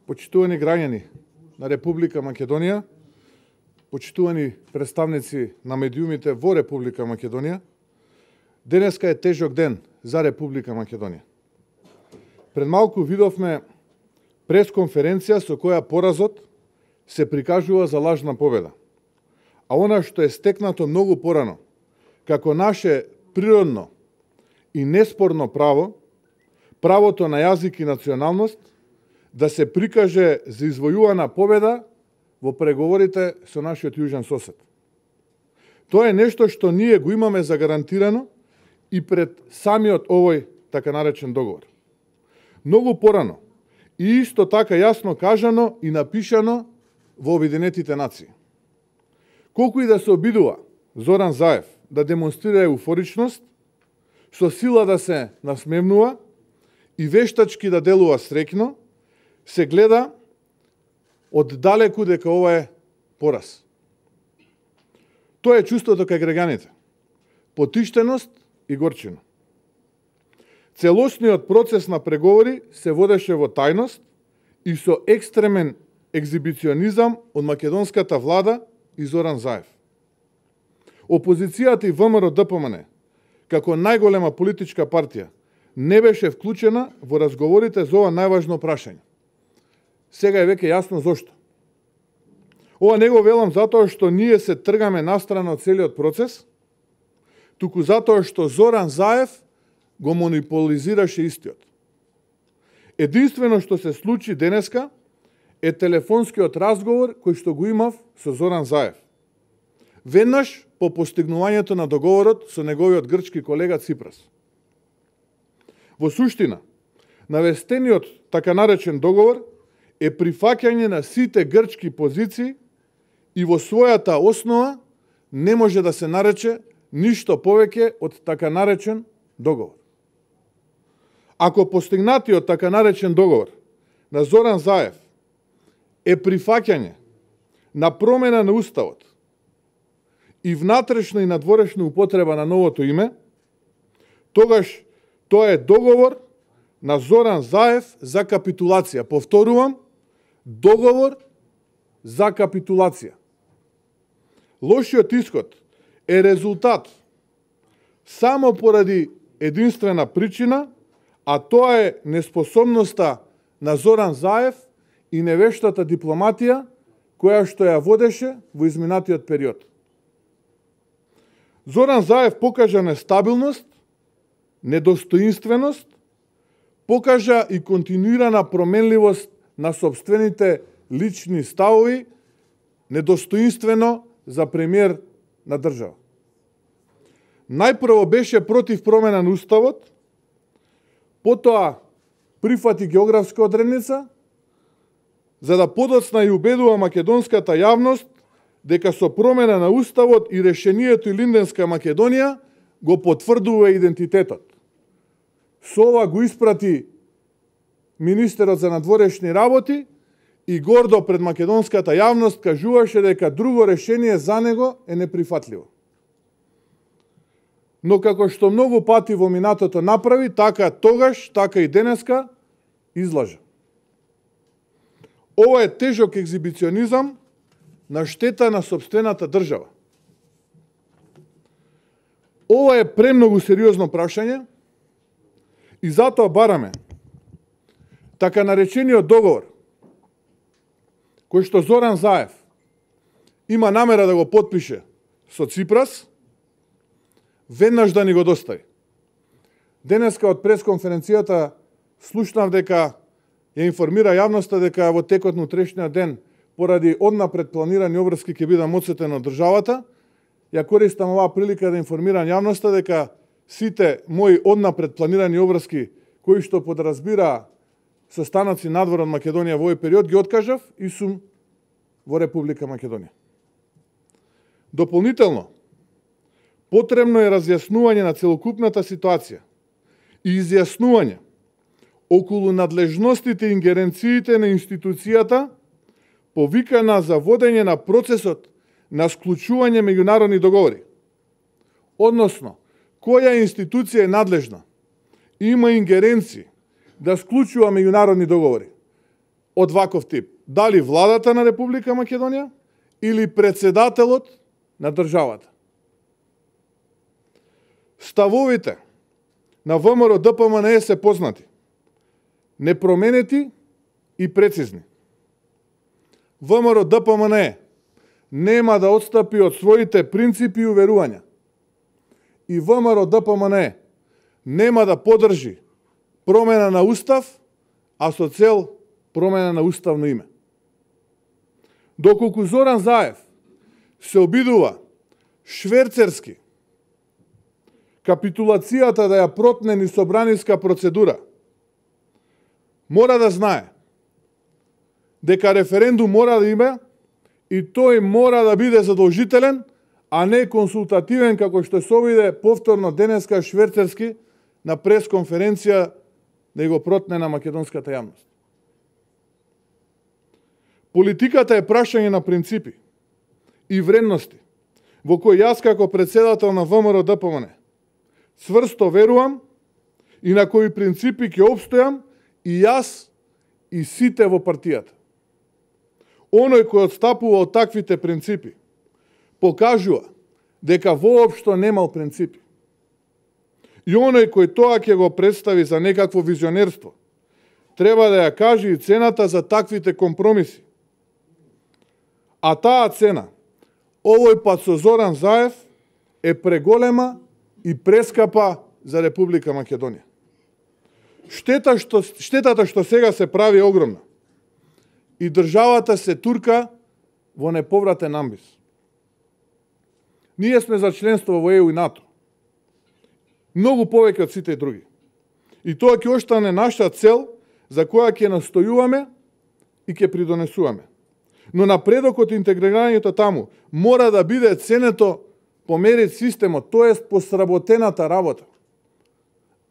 Почитувани граѓани на Република Македонија, почитувани представници на медиумите во Република Македонија, денеска е тежок ден за Република Македонија. Пред малку видовме пресконференција со која поразот се прикажува за лажна победа. А она што е стекнато многу порано, како наше природно и неспорно право, правото на јазик и националност, да се прикаже за извојувана победа во преговорите со нашиот јужен сосед. Тоа е нешто што ние го имаме загарантирано и пред самиот овој така наречен договор. Многу порано и исто така јасно кажано и напишано во Обединетите нации. Колку и да се обидува Зоран Заев да демонстрира еуфоричност, со сила да се насмевнува и вештачки да делува среќно, се гледа оддалеку дека ова е пораз. Тоа е чувството кај граѓаните. Потиштеност и горчина. Целосниот процес на преговори се водеше во тајност и со екстремен екзибиционизам од македонската влада и Зоран Заев. Опозицијата и ВМРО-ДПМН, како најголема политичка партија, не беше вклучена во разговорите за ова најважно прашање. Сега е веќе јасно зошто. Ова не го велам затоа што ние се тргаме настрана од целиот процес, туку затоа што Зоран Заев го монополизираше истиот. Единствено што се случи денеска е телефонскиот разговор кој што го имав со Зоран Заев. Веднаш по постигнувањето на договорот со неговиот грчки колега Ципрас. Во суштина, навестениот така наречен договор е прифаќање на сите грчки позиции и во својата основа не може да се нарече ништо повеќе од така наречен договор. Ако постигнатиот така наречен договор на Зоран Заев е прифаќање на промена на уставот и внатрешна и надворешна употреба на новото име, тогаш тоа е договор на Зоран Заев за капитулација. Повторувам, договор за капитулација. Лошиот исход е резултат само поради единствена причина, а тоа е неспособноста на Зоран Заев и невештата дипломатија која што ја водеше во изминатиот период. Зоран Заев покажа нестабилност, недостоинственост, покажа и континуирана променливост на собствените лични ставови, недостоинствено за премиер на држава. Најпрво беше против промена на уставот, потоа прифати географска одредница, за да подоцна и убедува македонската јавност дека со промена на уставот и решението Илинденска Македонија го потврдува идентитетот. Со ова го испрати министерот за надворешни работи и гордо пред македонската јавност кажуваше дека друго решение за него е неприфатливо. Но како што многу пати во минатото направи, така тогаш, така и денеска излажа. Ова е тежок екзибиционизам на штета на сопствената држава. Ова е премногу сериозно прашање и затоа бараме така наречениот договор, кој што Зоран Заев има намера да го потпише со Ципрас, веднаш да ни го достави. Денеска од пресконференцијата слушнав дека ја информира јавноста дека во текот на утрешниот ден, поради однапред планирани обврски ќе бидам одсетен од државата, ја користам оваа прилика да информирам јавноста дека сите мои однапред планирани обврски, кои што подразбира состаноци надвор од Македонија во овој период, ги откажав и сум во Република Македонија. Дополнително, потребно е разјаснување на целокупната ситуација и изјаснување околу надлежностите и ингеренциите на институцијата повикана за водење на процесот на склучување меѓународни договори. Односно, која институција е надлежна и има ингеренции да склучува меѓународни договори. од ваков тип. Дали владата на Република Македонија или председателот на државата. Ставовите на ВМРО ДПМНЕ се познати, непроменети и прецизни. ВМРО ДПМНЕ нема да отстапи од своите принципи и уверувања. И ВМРО ДПМНЕ нема да подржи промена на устав, а со цел промена на уставно име. Доколку Зоран Заев се обидува шверцерски капитулацијата да ја протне низ собраниска процедура, мора да знае дека референдум мора да има и тој мора да биде задолжителен, а не консултативен како што се обиде повторно денеска шверцерски на пресконференција да го протне на македонската јавност. Политиката е прашање на принципи и вредности, во кои јас како председател на ВМРО ДПМН цврсто верувам и на кои принципи ќе опстојам и јас и сите во партијата. Оној кој отстапува од таквите принципи покажува дека воопшто немал принципи. И оној кој тоа ќе го представи за некакво визионерство, треба да ја каже и цената за таквите компромиси. А таа цена, овој пат со Зоран Заев, е преголема и прескапа за Република Македонија. Штетата што сега се прави огромна. И државата се турка во неповратен амбис. Ние сме за членство во ЕУ и НАТО. Многу повеќе од сите други. И тоа ќе остане наша цел за која ќе настојуваме и ќе придонесуваме. Но напредокот и интегрирањето таму мора да биде ценето по мерит системот, тоест по сработената работа,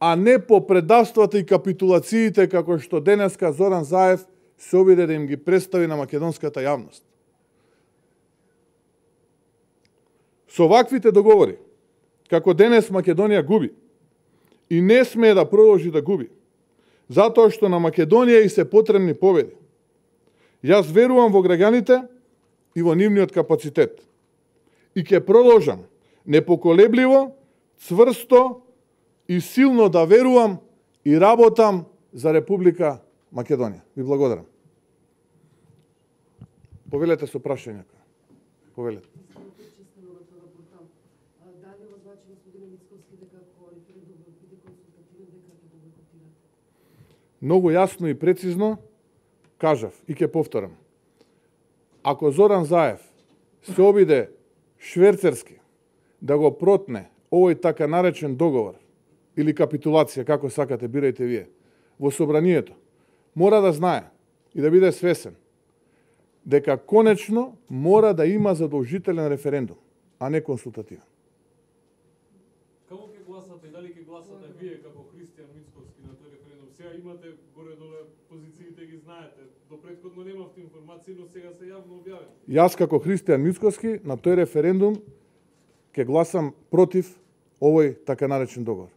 а не по предавствата и капитулациите како што денеска Зоран Заев се обиде да им ги представи на македонската јавност. Со ваквите договори, како денес Македонија губи, и не смее да продолжи да губи, затоа што на Македонија и се потребни победи. Јас верувам во граѓаните и во нивниот капацитет. И ќе продолжам непоколебливо, цврсто и силно да верувам и работам за Република Македонија. Ви благодарам. Повелете со прашања. Повелете. Многу јасно и прецизно кажав и ќе повторам. Ако Зоран Заев се обиде шверцерски да го протне овој така наречен договор или капитулација, како сакате, бирајте вие, во собранието, мора да знае и да биде свесен дека конечно мора да има задолжителен референдум, а не консултативен. Како ќе гласате и дали ќе гласате вие како Христијан Мицковски на тој референдум? Сега имате горе-доле позициите, ги знаете. До претходно немавте информации, но сега се јавно објавени. Јас како Христијан Мицковски на тој референдум ќе гласам против овој така наречен договор.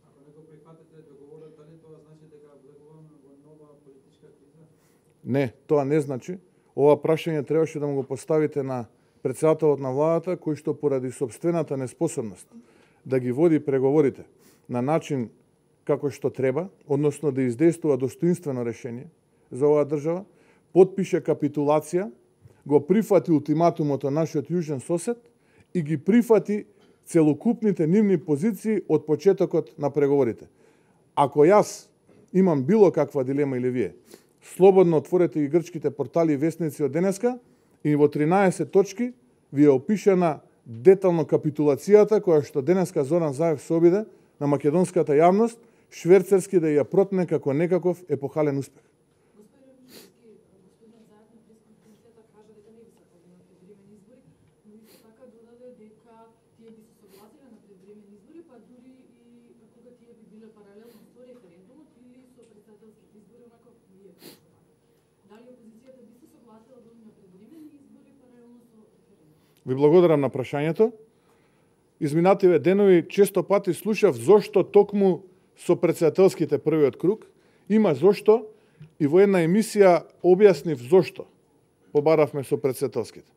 Ако не го прифатите договорот, дали тоа значи дека влегуваме во нова политичка криза? Не, тоа не значи. Ова прашање требаше да му го поставите на председателот на владата, кој што поради собствената неспособност да ги води преговорите на начин како што треба, односно да издействува достоинствено решение за оваа држава, потпише капитулација, го прифати ултиматумот од нашиот јужен сосед и ги прифати целокупните нивни позиции од почетокот на преговорите. Ако јас имам било каква дилема или вие, слободно отворете ги грчките портали и вестници од денеска и во 13 точки ви е опишана детално капитулацијата која што денеска Зоран Заев се обиде на македонската јавност шверцерски да ја протне како некаков епохален успех. Ви благодарам на прашањето. Изминативе денови често пати слушав зошто токму со председателските првиот круг, има зошто и во една емисија објаснив зошто побаравме со претседателските.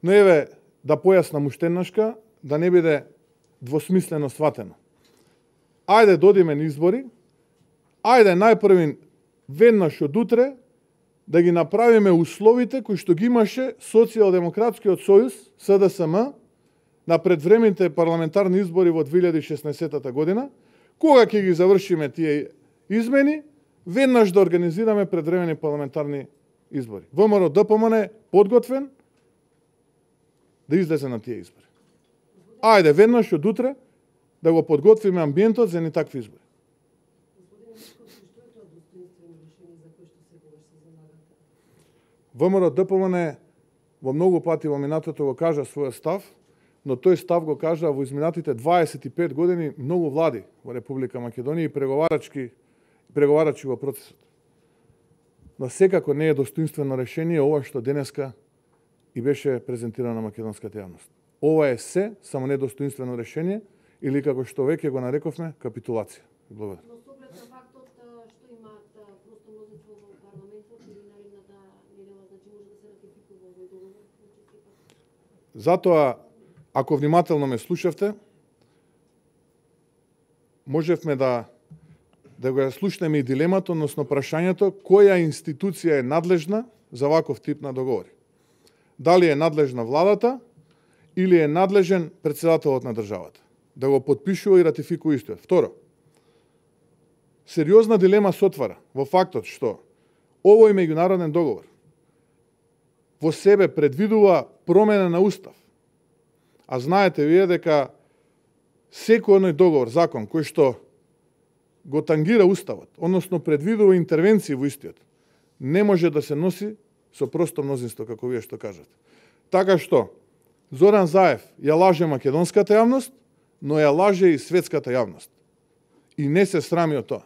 Но еве да појаснам уште еднашка, да не биде двосмислено сватено. Ајде додиме на избори, ајде најпрвин веднаш од утре да ги направиме условите кои што ги имаше Социјалдемократскиот сојуз, СДСМ, на предвремените парламентарни избори во 2016 година, кога ќе ги завршиме тие измени, веднаш да организираме предвремени парламентарни избори. ВМРО ДПМН е подготвен да излезе на тие избори. Ајде веднаш од утре да го подготвиме амбиентот за едни такви избори. ВМРО ДПМН во многу пати во минатото го кажа својот став, но тој став го кажа во изминатите 25 години многу влади во Република Македонија и преговарачи во процесот. Но секако не е достоинствено решение ова што денеска и беше презентирано на македонската јавност. Ова е се само недостоинствено решение или како што веќе го нарековме, капитулација. Благодарам. Но с оглед на фактот што имаат просто мнозинство во парламентот или наредната недела, значи може да се ратификува овој договор? Затоа, ако внимателно ме слушавте, можевме да го слушнеме и дилемата, односно прашањето, која институција е надлежна за ваков тип на договори. Дали е надлежна владата или е надлежен претседателот на државата да го потпишува и ратификува истиот. Второ, сериозна дилема се отвара во фактот што овој меѓународен договор во себе предвидува промена на устав. А знаете вие дека секој оној договор, закон кој што го тангира уставот, односно предвидува интервенции во истиот, не може да се носи со просто мнозинство, како вие што кажете. Така што Зоран Заев ја лаже македонската јавност, но ја лаже и светската јавност. И не се срами од тоа.